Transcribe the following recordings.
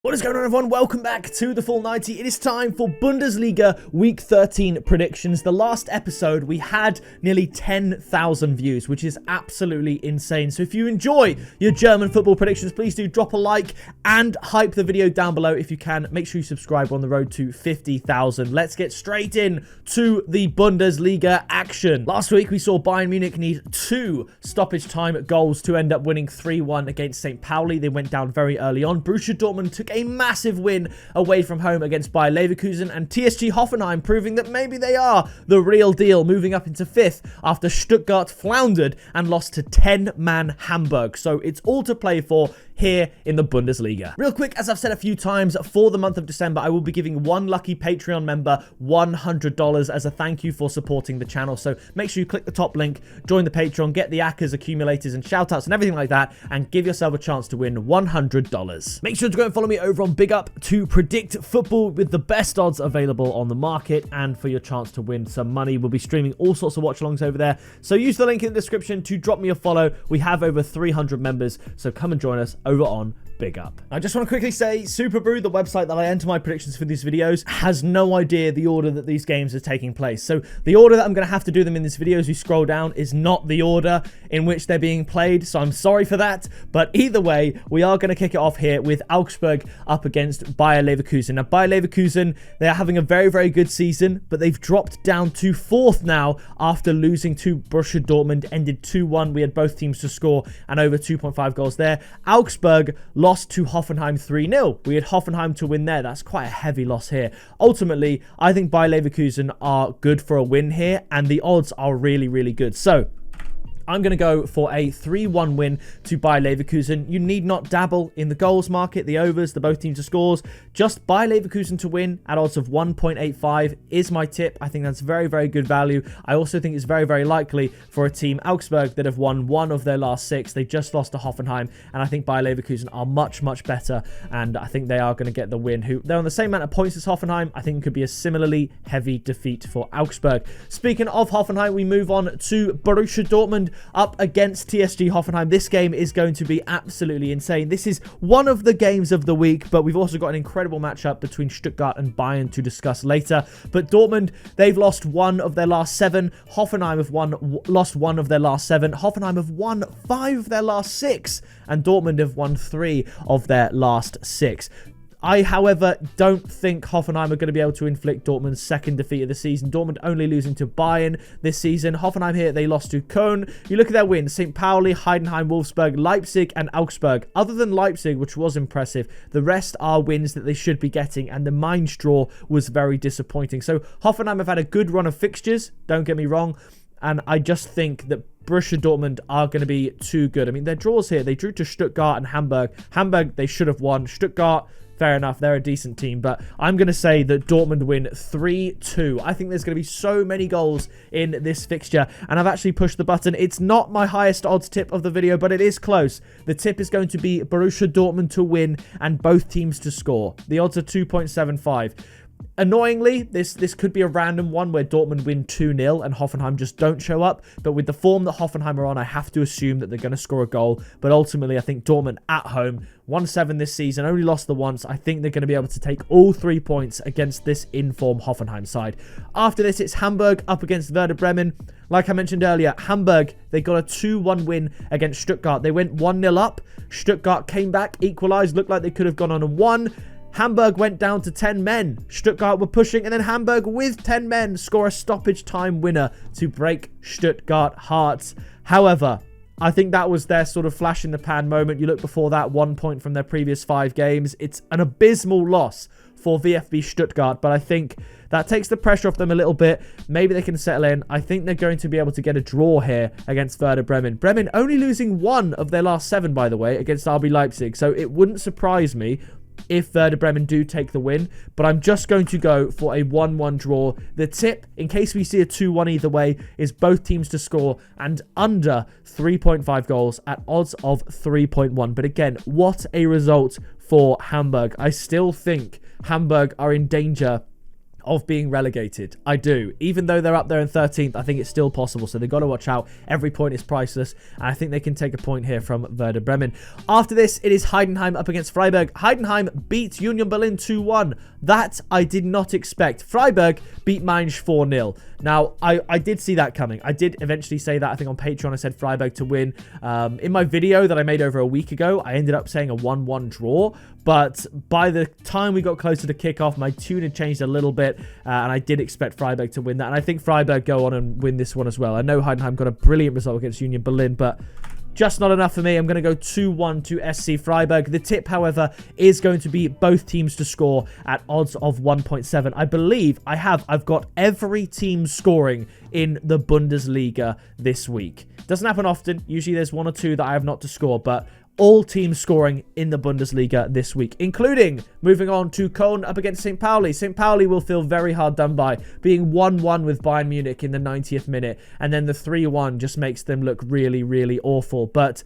What is going on, everyone? Welcome back to the Full 90. It is time for Bundesliga Week 13 predictions. The last episode, we had nearly 10,000 views, which is absolutely insane. So if you enjoy your German football predictions, please do drop a like and hype the video down below if you can. Make sure you subscribe. We're on the road to 50,000. Let's get straight in to the Bundesliga action. Last week, we saw Bayern Munich need 2 stoppage time goals to end up winning 3-1 against St Pauli. They went down very early on. Borussia Dortmund took a massive win away from home against Bayern Leverkusen, and TSG Hoffenheim proving that maybe they are the real deal, moving up into 5th after Stuttgart floundered and lost to 10-man Hamburg. So it's all to play for here in the Bundesliga. Real quick, as I've said a few times, for the month of December, I will be giving one lucky Patreon member $100 as a thank you for supporting the channel. So make sure you click the top link, join the Patreon, get the Accas, accumulators, and shoutouts and everything like that, and give yourself a chance to win $100. Make sure to go and follow me over on Big Up to predict football with the best odds available on the market, and for your chance to win some money. We'll be streaming all sorts of watch-alongs over there, so use the link in the description to drop me a follow. We have over 300 members, so come and join us over on Big Up. I just want to quickly say, Superbrew, the website that I enter my predictions for these videos, has no idea the order that these games are taking place. So the order that I'm going to have to do them in this video as you scroll down is not the order in which they're being played. So I'm sorry for that. But either way, we are going to kick it off here with Augsburg up against Bayer Leverkusen. Now, Bayer Leverkusen, they're having a very, very good season, but they've dropped down to 4th now after losing to Borussia Dortmund. Ended 2-1. We had both teams to score and over 2.5 goals there. Augsburg lost to Hoffenheim 3-0. We had Hoffenheim to win there. That's quite a heavy loss here. Ultimately, I think Bayer Leverkusen are good for a win here, and the odds are really, really good. So I'm going to go for a 3-1 win to Bayer Leverkusen. You need not dabble in the goals market, the overs, the both teams to scores. Just Bayer Leverkusen to win at odds of 1.85 is my tip. I think that's very, very good value. I also think it's very, very likely for a team, Augsburg, that have won 1 of their last 6. They just lost to Hoffenheim, and I think Bayer Leverkusen are much, much better, and I think they are going to get the win. They're on the same amount of points as Hoffenheim. I think it could be a similarly heavy defeat for Augsburg. Speaking of Hoffenheim, we move on to Borussia Dortmund up against TSG Hoffenheim. This game is going to be absolutely insane. This is one of the games of the week, but we've also got an incredible matchup between Stuttgart and Bayern to discuss later. But Dortmund, they've lost 1 of their last 7. Hoffenheim have lost 1 of their last 7. Hoffenheim have won 5 of their last 6. And Dortmund have won 3 of their last 6. I, however, don't think Hoffenheim are going to be able to inflict Dortmund's 2nd defeat of the season. Dortmund only losing to Bayern this season. Hoffenheim here, they lost to Cologne. You look at their wins: St Pauli, Heidenheim, Wolfsburg, Leipzig, and Augsburg. Other than Leipzig, which was impressive, the rest are wins that they should be getting, and the Mainz draw was very disappointing. So Hoffenheim have had a good run of fixtures, don't get me wrong, and I just think that Borussia Dortmund are going to be too good. I mean, their draws here, they drew to Stuttgart and Hamburg. Hamburg, they should have won. Stuttgart, fair enough, they're a decent team, but I'm going to say that Dortmund win 3-2. I think there's going to be so many goals in this fixture, and I've actually pushed the button. It's not my highest odds tip of the video, but it is close. The tip is going to be Borussia Dortmund to win and both teams to score. The odds are 2.75. Annoyingly, this could be a random one where Dortmund win 2-0 and Hoffenheim just don't show up. But with the form that Hoffenheim are on, I have to assume that they're going to score a goal. But ultimately, I think Dortmund at home, 1-7 this season, only lost the once. I think they're going to be able to take all 3 points against this in-form Hoffenheim side. After this, it's Hamburg up against Werder Bremen. Like I mentioned earlier, Hamburg, they got a 2-1 win against Stuttgart. They went 1-0 up. Stuttgart came back, equalised, looked like they could have gone on and won. Hamburg went down to 10 men. Stuttgart were pushing, and then Hamburg with 10 men score a stoppage time winner to break Stuttgart hearts. However, I think that was their sort of flash in the pan moment. You look before that, 1 point from their previous 5 games. It's an abysmal loss for VfB Stuttgart, but I think that takes the pressure off them a little bit. Maybe they can settle in. I think they're going to be able to get a draw here against Werder Bremen. Bremen only losing 1 of their last 7, by the way, against RB Leipzig, so it wouldn't surprise me if Werder Bremen do take the win, but I'm just going to go for a 1-1 draw. The tip, in case we see a 2-1 either way, is both teams to score and under 3.5 goals at odds of 3.1. But again, what a result for Hamburg. I still think Hamburg are in danger of being relegated. I do. Even though they're up there in 13th, I think it's still possible. So they've got to watch out. Every point is priceless. And I think they can take a point here from Werder Bremen. After this, it is Heidenheim up against Freiburg. Heidenheim beat Union Berlin 2-1. That I did not expect. Freiburg beat Mainz 4-0. Now, I did see that coming. I did eventually say that. I think on Patreon I said Freiburg to win. In my video that I made over a week ago, I ended up saying a 1-1 draw. But by the time we got closer to kickoff, my tune had changed a little bit. And I did expect Freiburg to win that. And I think Freiburg go on and win this one as well. I know Heidenheim got a brilliant result against Union Berlin, but just not enough for me. I'm going to go 2-1 to SC Freiburg. The tip, however, is going to be both teams to score at odds of 1.7. I believe I've got every team scoring in the Bundesliga this week. Doesn't happen often. Usually there's one or two that I have not to score, but all teams scoring in the Bundesliga this week, including moving on to Cologne up against St Pauli. St Pauli will feel very hard done by, being 1-1 with Bayern Munich in the 90th minute, and then the 3-1 just makes them look really, really awful. But,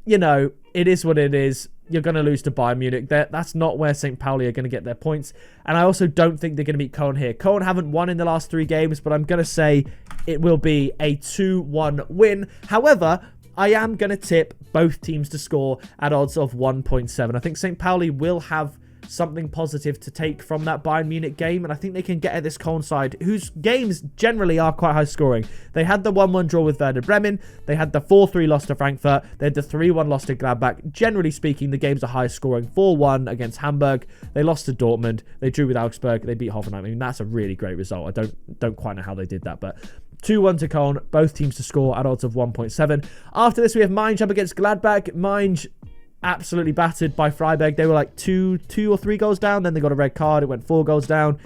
you know, it is what it is. You're going to lose to Bayern Munich. That's not where St Pauli are going to get their points. And I also don't think they're going to beat Cologne here. Cologne haven't won in the last 3 games, but I'm going to say it will be a 2-1 win. However, I am going to tip both teams to score at odds of 1.7. I think St Pauli will have something positive to take from that Bayern Munich game, and I think they can get at this Cologne side, whose games generally are quite high scoring. They had the 1-1 draw with Werder Bremen, they had the 4-3 loss to Frankfurt, they had the 3-1 loss to Gladbach. Generally speaking, the games are high scoring. 4-1 against Hamburg, they lost to Dortmund, they drew with Augsburg, they beat Hoffenheim. I mean, that's a really great result. I don't quite know how they did that, but 2-1 to Cologne, both teams to score at odds of 1.7. After this, we have Mainz up against Gladbach. Mainz absolutely battered by Freiburg. They were like 2 or 3 goals down. Then they got a red card. It went 4 goals down.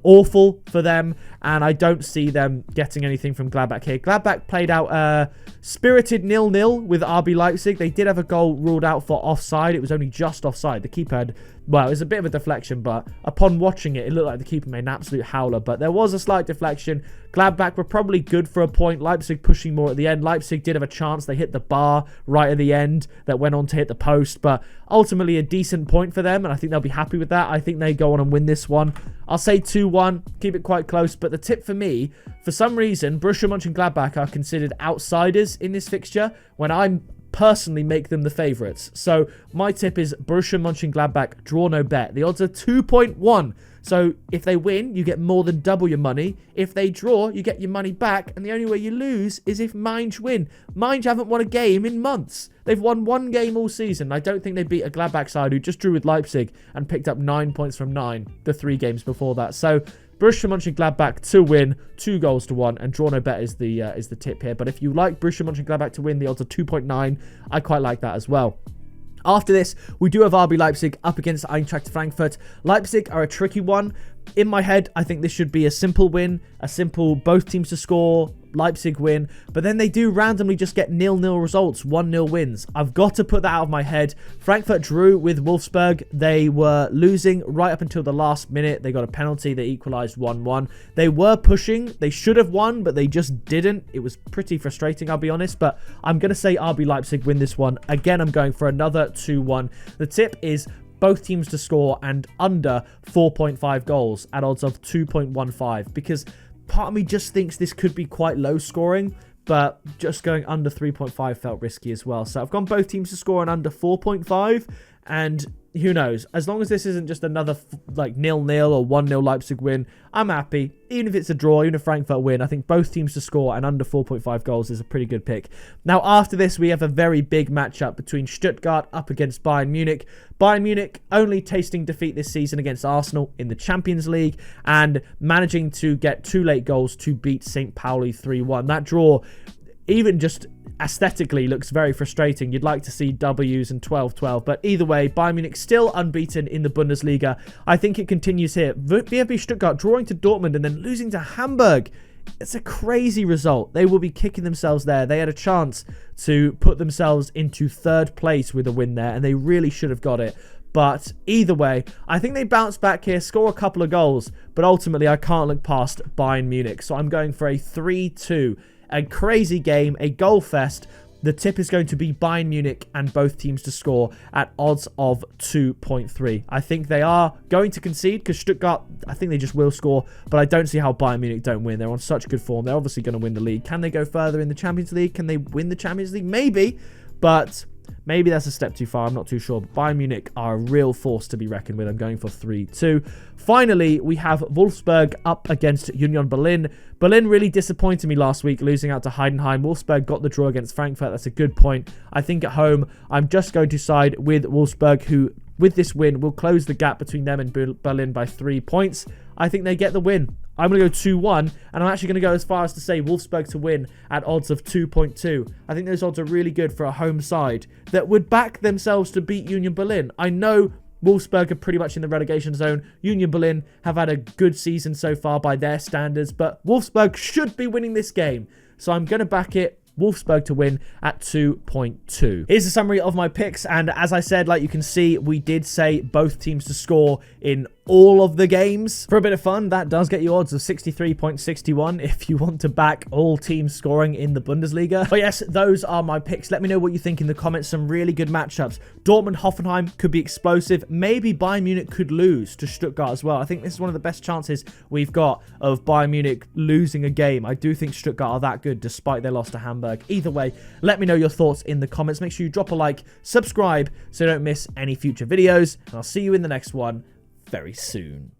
Awful for them, and I don't see them getting anything from Gladbach here. Gladbach played out a spirited 0-0 with RB Leipzig. They did have a goal ruled out for offside. It was only just offside. The keeper had, well, it was a bit of a deflection, but upon watching it, it looked like the keeper made an absolute howler. But there was a slight deflection. Gladbach were probably good for a point. Leipzig pushing more at the end. Leipzig did have a chance. They hit the bar right at the end that went on to hit the post, but ultimately a decent point for them, and I think they'll be happy with that. I think they go on and win this one. I'll say 2-1, keep it quite close, but the tip for me, for some reason, Borussia Monchengladbach are considered outsiders in this fixture when I personally make them the favourites. So my tip is Borussia Monchengladbach, draw no bet. The odds are 2.1. So if they win, you get more than double your money. If they draw, you get your money back. And the only way you lose is if Mainz win. Mainz haven't won a game in months. They've won 1 game all season. I don't think they beat a Gladbach side who just drew with Leipzig and picked up 9 points from 9 the 3 games before that. So Borussia Mönchengladbach to win, 2 goals to 1, and draw no bet is the tip here. But if you like Borussia Mönchengladbach to win, the odds are 2.9. I quite like that as well. After this, we do have RB Leipzig up against Eintracht Frankfurt. Leipzig are a tricky one. In my head, I think this should be a simple win, a simple both teams to score, Leipzig win, but then they do randomly just get 0-0 results, 1-0 wins. I've got to put that out of my head. Frankfurt drew with Wolfsburg. They were losing right up until the last minute. They got a penalty. They equalised 1-1. They were pushing. They should have won, but they just didn't. It was pretty frustrating, I'll be honest, but I'm going to say RB Leipzig win this one. Again, I'm going for another 2-1. The tip is both teams to score and under 4.5 goals at odds of 2.15, because part of me just thinks this could be quite low scoring, but just going under 3.5 felt risky as well. So I've gone both teams to score and under 4.5, and who knows? As long as this isn't just another like 0-0 or 1-0 Leipzig win, I'm happy. Even if it's a draw, even if Frankfurt win, I think both teams to score and under 4.5 goals is a pretty good pick. Now, after this, we have a very big matchup between Stuttgart up against Bayern Munich. Bayern Munich only tasting defeat this season against Arsenal in the Champions League and managing to get 2 late goals to beat St Pauli 3-1. That draw, even just aesthetically, looks very frustrating. You'd like to see W's and 12-12, but either way, Bayern Munich still unbeaten in the Bundesliga. I think it continues here. Vfb Stuttgart drawing to Dortmund and then losing to Hamburg. It's a crazy result. They will be kicking themselves there. They had a chance to put themselves into 3rd place with a win there, and they really should have got it. But either way, I think they bounce back here, score a couple of goals, but ultimately I can't look past Bayern Munich. So I'm going for a 3-2. A crazy game, a goal fest. the tip is going to be Bayern Munich and both teams to score at odds of 2.3. I think they are going to concede because Stuttgart, I think they just will score, but I don't see how Bayern Munich don't win. They're on such good form. They're obviously going to win the league. Can they go further in the Champions League? Can they win the Champions League? Maybe, but maybe that's a step too far. I'm not too sure. But Bayern Munich are a real force to be reckoned with. I'm going for 3-2. Finally, we have Wolfsburg up against Union Berlin. Berlin really disappointed me last week, losing out to Heidenheim. Wolfsburg got the draw against Frankfurt. That's a good point. I think at home, I'm just going to side with Wolfsburg, who, with this win, will close the gap between them and Berlin by 3 points. I think they get the win. I'm going to go 2-1, and I'm actually going to go as far as to say Wolfsburg to win at odds of 2.2. I think those odds are really good for a home side that would back themselves to beat Union Berlin. I know Wolfsburg are pretty much in the relegation zone. Union Berlin have had a good season so far by their standards, but Wolfsburg should be winning this game. So I'm going to back it. Wolfsburg to win at 2.2. Here's a summary of my picks, and as I said, like you can see, we did say both teams to score in all of the games. For a bit of fun, that does get you odds of 63.61 if you want to back all teams scoring in the Bundesliga. But yes, those are my picks. Let me know what you think in the comments. Some really good matchups. Dortmund, Hoffenheim could be explosive. Maybe Bayern Munich could lose to Stuttgart as well. I think this is one of the best chances we've got of Bayern Munich losing a game. I do think Stuttgart are that good despite their loss to Hamburg. Either way, let me know your thoughts in the comments. Make sure you drop a like, subscribe so you don't miss any future videos, and I'll see you in the next one very soon.